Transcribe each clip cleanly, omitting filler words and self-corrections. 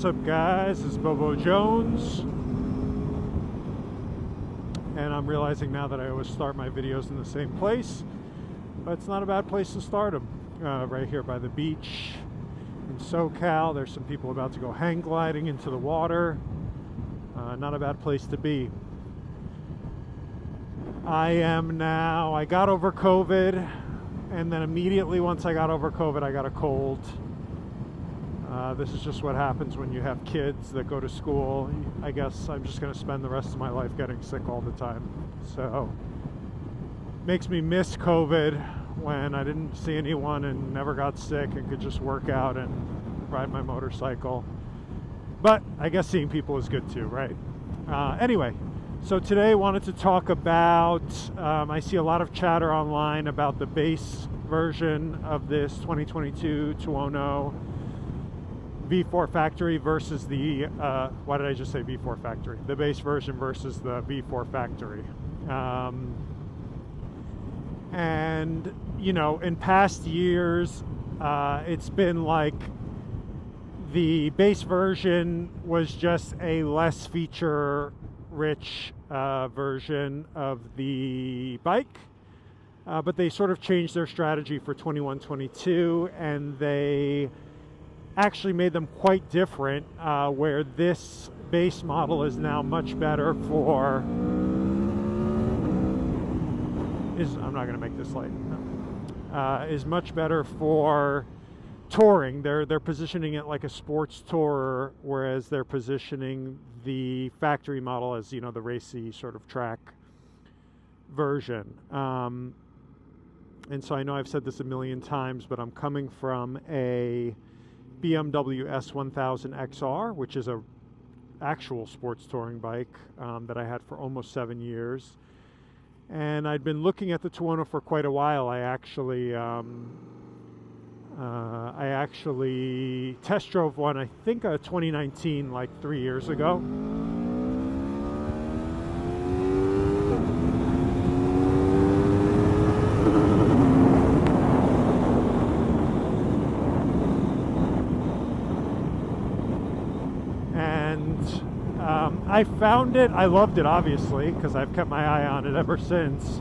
What's up, guys? It's Bobo Jones, and I'm realizing now that I always start my videos in the same place, but it's not a bad place to start them. Right here by the beach in SoCal. There's some people about to go hang gliding into the water. Not a bad place to be. I got over COVID, and then immediately once I got over COVID, I got a cold. This is just what happens when you have kids that go to school. I guess I'm just going to spend the rest of my life getting sick all the time. So, makes me miss COVID when I didn't see anyone and never got sick and could just work out and ride my motorcycle. But I guess seeing people is good too, right? Anyway, so today I wanted to talk about, I see a lot of chatter online about the base version of this 2022 Tuono V4 Factory versus the, why did I just say V4 Factory? The base version versus the V4 Factory. And, you know, in past years, it's been like the base version was just a less feature-rich version of the bike. But they sort of changed their strategy for 21-22, and they actually made them quite different, where this base model is now much better for I'm not going to make this light. Is much better for touring. They're positioning it like a sports tourer, whereas they're positioning the factory model as, you know, the racy sort of track version. And so I know I've said this a million times, but I'm coming from a BMW S1000 XR, which is a actual sports touring bike that I had for almost 7 years. And I'd been looking at the Tuono for quite a while. I actually test drove one, I think 2019, like 3 years ago. I found it, I loved it obviously, because I've kept my eye on it ever since,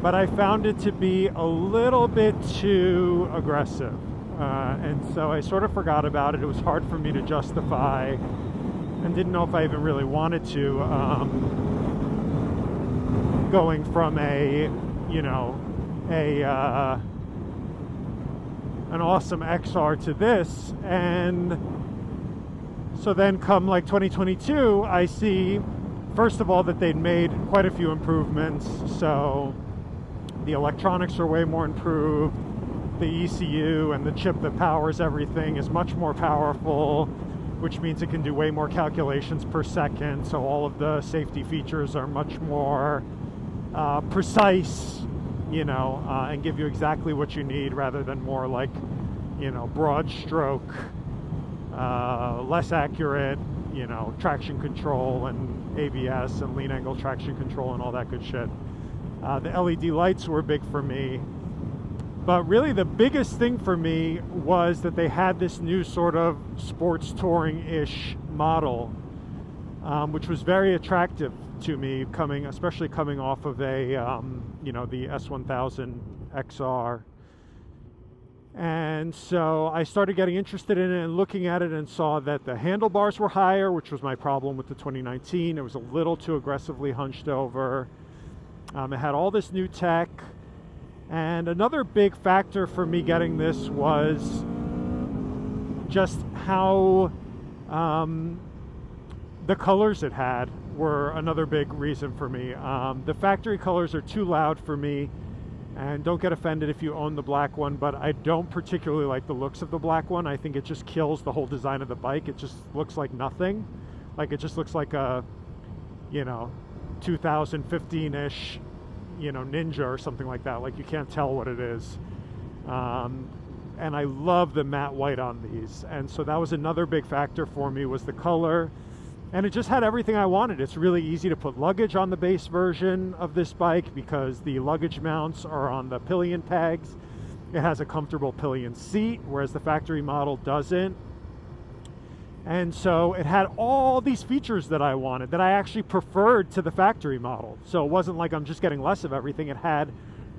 but I found it to be a little bit too aggressive, and so I sort of forgot about it. It was hard for me to justify, and didn't know if I even really wanted to, going from an awesome XR to this. And so then come like 2022, I see, first of all, that they'd made quite a few improvements. So the electronics are way more improved. The ECU and the chip that powers everything is much more powerful, which means it can do way more calculations per second. So all of the safety features are much more precise, and give you exactly what you need rather than more like, broad stroke, less accurate, traction control and ABS and lean angle traction control and all that good shit. The LED lights were big for me, but really the biggest thing for me was that they had this new sort of sports touring-ish model, which was very attractive to me, especially coming off of the S1000 XR. And so I started getting interested in it and looking at it and saw that the handlebars were higher, which was my problem with the 2019. It was a little too aggressively hunched over. It had all this new tech. And another big factor for me getting this was just how the colors it had were another big reason for me. The factory colors are too loud for me. And don't get offended if you own the black one, but I don't particularly like the looks of the black one. I think it just kills the whole design of the bike. It just looks like nothing. Like it just looks like a, 2015-ish, Ninja or something like that. Like you can't tell what it is. And I love the matte white on these. And so that was another big factor for me, was the color. And it just had everything I wanted. It's really easy to put luggage on the base version of this bike because the luggage mounts are on the pillion pegs. It has a comfortable pillion seat, whereas the factory model doesn't. And so it had all these features that I wanted, that I actually preferred to the factory model. So it wasn't like I'm just getting less of everything. It had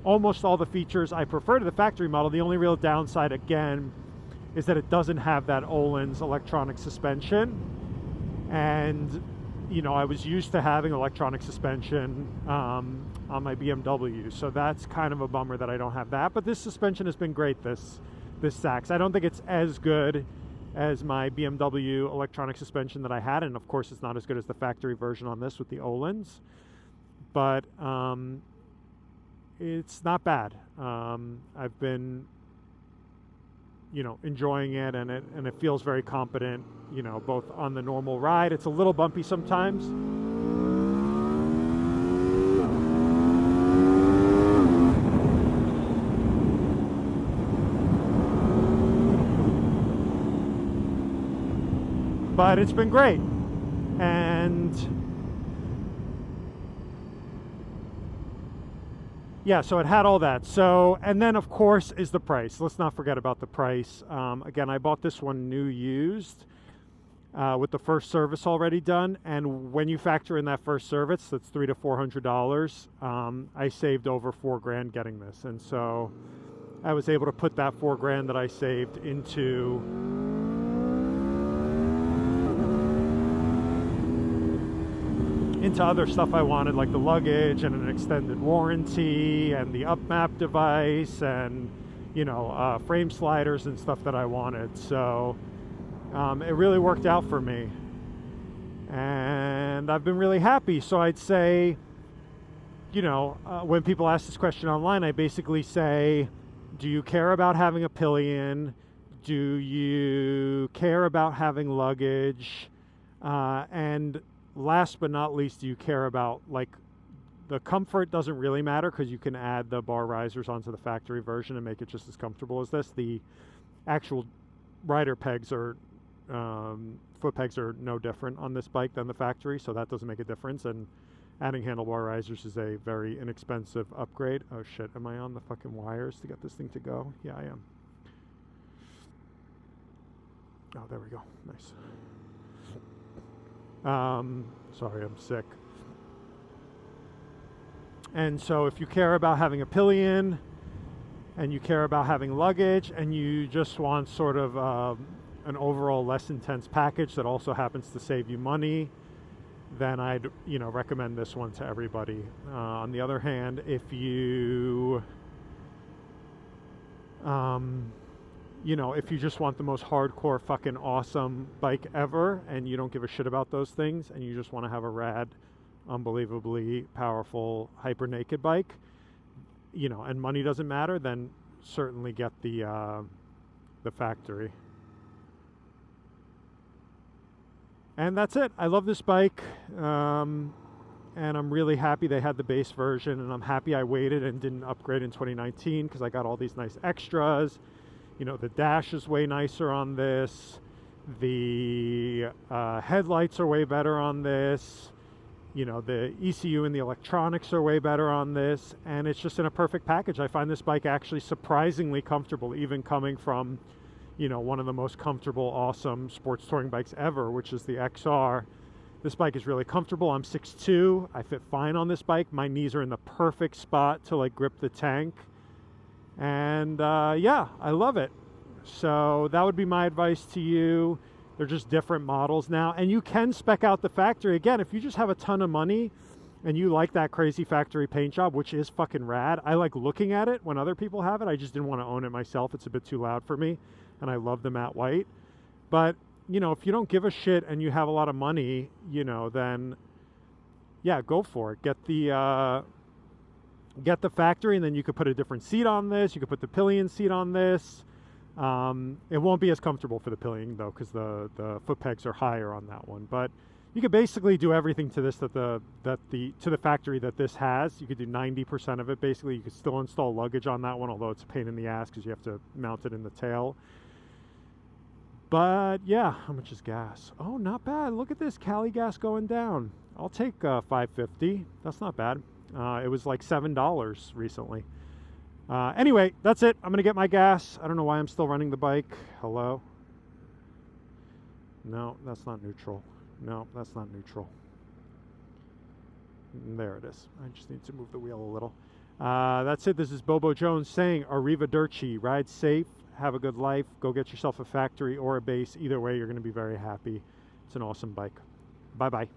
almost all the features I prefer to the factory model. The only real downside, again, is that it doesn't have that Öhlins electronic suspension. And, you know, I was used to having electronic suspension on my BMW. So that's kind of a bummer that I don't have that. But this suspension has been great, this Sachs. I don't think it's as good as my BMW electronic suspension that I had, and of course it's not as good as the factory version on this with the Öhlins, but it's not bad. I've been, you know, enjoying it, and it feels very competent, you know, both on the normal ride. It's a little bumpy sometimes. But it's been great. And yeah, so it had all that. So, and then of course is the price. Let's not forget about the price. Again, I bought this one new used with the first service already done. And when you factor in that first service, that's $300 to $400. I saved over $4,000 getting this. And so I was able to put that $4,000 that I saved into other stuff I wanted, like the luggage and an extended warranty and the up map device and, you know, frame sliders and stuff that I wanted. So it really worked out for me, and I've been really happy. So I'd say, you know, when people ask this question online, I basically say, do you care about having a pillion? Do you care about having luggage? And last but not least, do you care about, like, the comfort doesn't really matter because you can add the bar risers onto the factory version and make it just as comfortable as this. The actual rider pegs or foot pegs are no different on this bike than the factory, so that doesn't make a difference. And adding handlebar risers is a very inexpensive upgrade. Oh shit, am I on the fucking wires to get this thing to go? Yeah, I am. Oh, there we go. Nice. Sorry, I'm sick. And so if you care about having a pillion and you care about having luggage and you just want sort of an overall less intense package that also happens to save you money, then I'd, you know, recommend this one to everybody. On the other hand, if you you know, if you just want the most hardcore fucking awesome bike ever and you don't give a shit about those things and you just want to have a rad, unbelievably powerful hyper naked bike, you know, and money doesn't matter, then certainly get the factory. And that's it. I love this bike, and I'm really happy they had the base version, and I'm happy I waited and didn't upgrade in 2019 because I got all these nice extras. You know, the dash is way nicer on this. The headlights are way better on this. You know, the ECU and the electronics are way better on this. And it's just in a perfect package. I find this bike actually surprisingly comfortable, even coming from, you know, one of the most comfortable, awesome sports touring bikes ever, which is the XR. This bike is really comfortable. I'm 6'2". I fit fine on this bike. My knees are in the perfect spot to, like, grip the tank. And yeah, I love it. So that would be my advice to you. They're just different models now. And you can spec out the factory. Again, if you just have a ton of money and you like that crazy factory paint job, which is fucking rad. I like looking at it when other people have it. I just didn't want to own it myself. It's a bit too loud for me. And I love the matte white. But, you know, if you don't give a shit and you have a lot of money, you know, then, yeah, go for it. Get the factory, and then you could put a different seat on this. You could put the pillion seat on this. It won't be as comfortable for the pillion though, because the foot pegs are higher on that one. But you could basically do everything to this to the factory that this has. You could do 90% of it basically. You could still install luggage on that one, although it's a pain in the ass because you have to mount it in the tail. But yeah, how much is gas? Oh, not bad. Look at this Cali gas going down. I'll take $5.50. That's not bad. It was like $7 recently. Anyway, that's it. I'm going to get my gas. I don't know why I'm still running the bike. Hello? No, that's not neutral. No, that's not neutral. There it is. I just need to move the wheel a little. That's it. This is Bobo Jones saying Arrivederci. Ride safe. Have a good life. Go get yourself a factory or a base. Either way, you're going to be very happy. It's an awesome bike. Bye-bye.